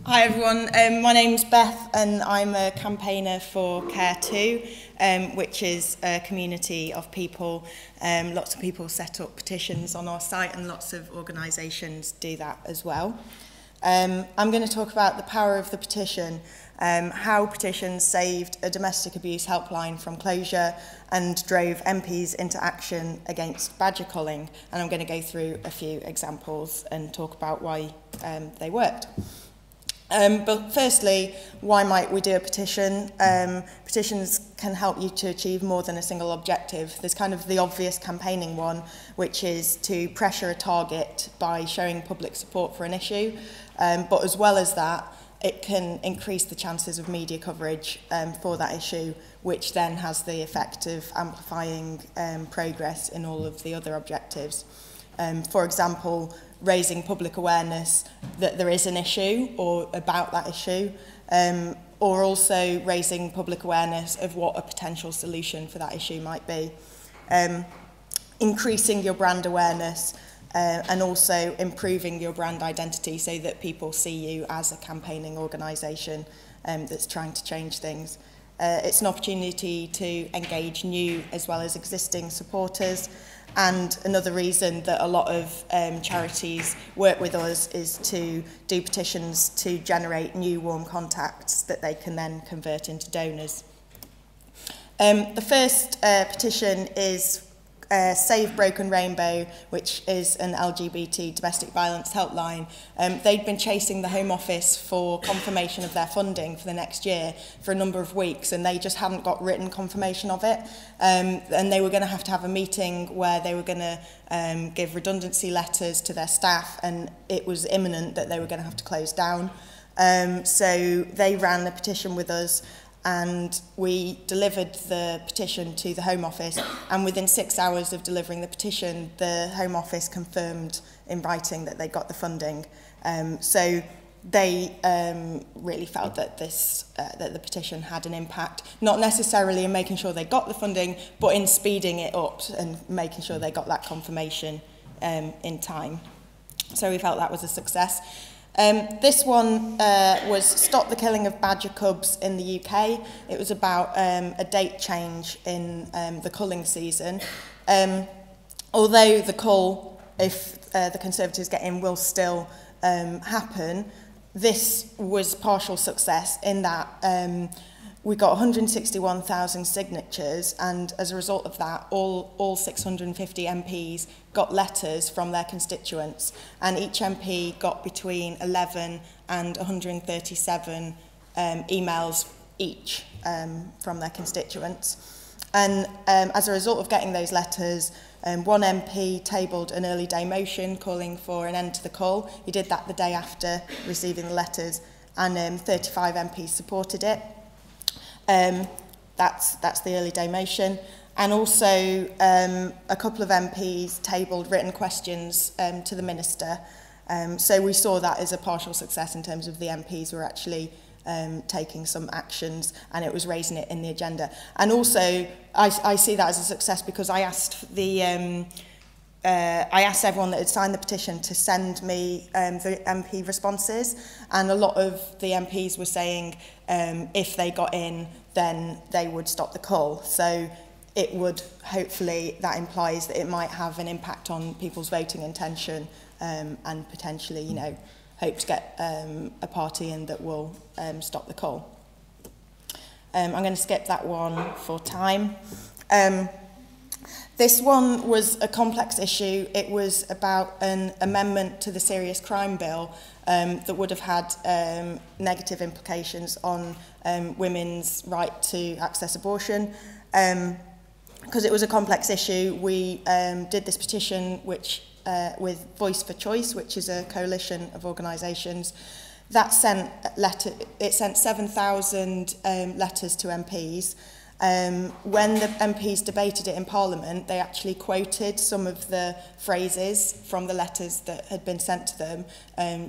Hi everyone, my name's Beth and I'm a campaigner for Care2, which is a community of people. Lots of people set up petitions on our site and lots of organisations do that as well. I'm going to talk about the power of the petition, how petitions saved a domestic abuse helpline from closure and drove MPs into action against badger culling. And I'm going to go through a few examples and talk about why they worked. But firstly, why might we do a petition? Petitions can help you to achieve more than a single objective. There's kind of the obvious campaigning one, which is to pressure a target by showing public support for an issue. But as well as that, it can increase the chances of media coverage for that issue, which then has the effect of amplifying progress in all of the other objectives. For example, raising public awareness that there is an issue or about that issue, or also raising public awareness of what a potential solution for that issue might be. Increasing your brand awareness and also improving your brand identity so that people see you as a campaigning organisation that's trying to change things. It's an opportunity to engage new as well as existing supporters. And another reason that a lot of charities work with us is to do petitions to generate new warm contacts that they can then convert into donors. The first petition is Save Broken Rainbow, which is an LGBT domestic violence helpline. They'd been chasing the Home Office for confirmation of their funding for the next year for a number of weeks, and they just hadn't got written confirmation of it. And they were going to have a meeting where they were going to give redundancy letters to their staff, and it was imminent that they were going to have to close down. So they ran a petition with us, and we delivered the petition to the Home Office, and within 6 hours of delivering the petition, the Home Office confirmed in writing that they got the funding. So they really felt that that the petition had an impact, not necessarily in making sure they got the funding, but in speeding it up and making sure they got that confirmation in time. So we felt that was a success. This one was Stop the Killing of Badger Cubs in the UK. It was about a date change in the culling season. Although the cull, if the Conservatives get in, will still happen, this was partial success in that we got 161,000 signatures, and as a result of that, all 650 MPs got letters from their constituents, and each MP got between 11 and 137 emails each from their constituents. And as a result of getting those letters, one MP tabled an early day motion calling for an end to the cull. He did that the day after receiving the letters, and 35 MPs supported it. That's the early day motion. And also a couple of MPs tabled written questions to the Minister. So we saw that as a partial success in terms of the MPs were actually taking some actions, and it was raising it in the agenda. And also I see that as a success because I asked everyone that had signed the petition to send me the MP responses, and a lot of the MPs were saying if they got in, then they would stop the cull. So it would, hopefully, that implies that it might have an impact on people's voting intention and potentially, you know, hope to get a party in that will stop the cull. I'm going to skip that one for time. This one was a complex issue. It was about an amendment to the Serious Crime Bill that would have had negative implications on women's right to access abortion. Because it was a complex issue, we did this petition which with Voice for Choice, which is a coalition of organisations. That sent it sent 7,000 letters to MPs. When the MPs debated it in Parliament, they actually quoted some of the phrases from the letters that had been sent to them,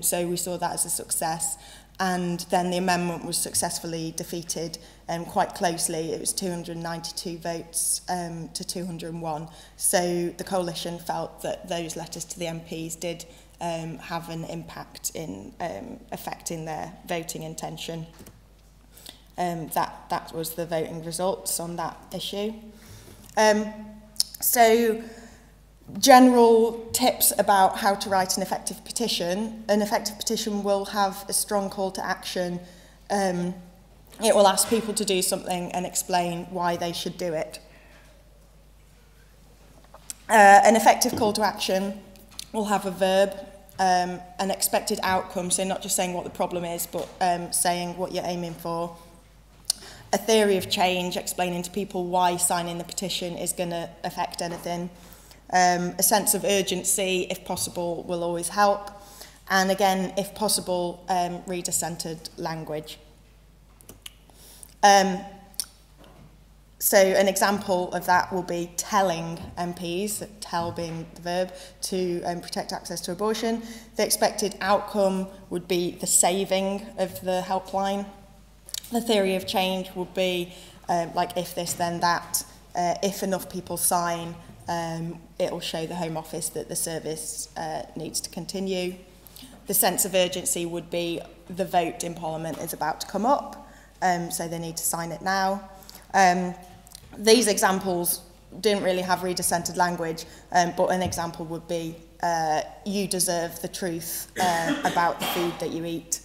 so we saw that as a success. And then the amendment was successfully defeated quite closely. It was 292 votes to 201. So the coalition felt that those letters to the MPs did have an impact in affecting their voting intention. That was the voting results on that issue. So general tips about how to write an effective petition. An effective petition will have a strong call to action. It will ask people to do something and explain why they should do it. An effective call to action will have a verb, an expected outcome, so not just saying what the problem is, but saying what you're aiming for. A theory of change, explaining to people why signing the petition is going to affect anything. A sense of urgency, if possible, will always help. And again, if possible, reader-centred language. So an example of that will be telling MPs, tell being the verb, to protect access to abortion. The expected outcome would be the saving of the helpline. The theory of change would be like if this, then that. If enough people sign, it will show the Home Office that the service needs to continue. The sense of urgency would be the vote in Parliament is about to come up, so they need to sign it now. These examples didn't really have reader-centred language, but an example would be you deserve the truth about the food that you eat.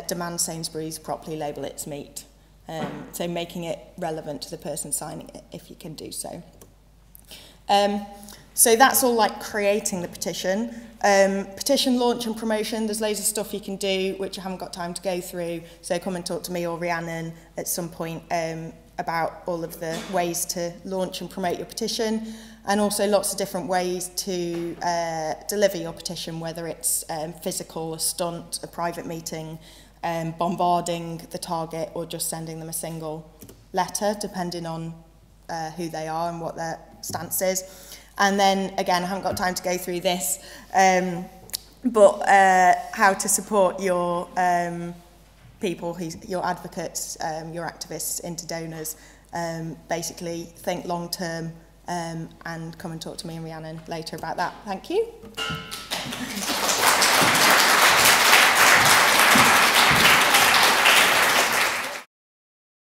Demand Sainsbury's properly label its meat. So making it relevant to the person signing it, if you can do so. So that's all like creating the petition. Petition launch and promotion, there's loads of stuff you can do which I haven't got time to go through, so come and talk to me or Rhiannon at some point about all of the ways to launch and promote your petition, and also lots of different ways to deliver your petition, whether it's physical, a stunt, a private meeting, bombarding the target, or just sending them a single letter, depending on who they are and what their stance is. And then, again, I haven't got time to go through this, but how to support your people, your advocates, your activists into donors. Basically, think long term and come and talk to me and Rhiannon later about that. Thank you.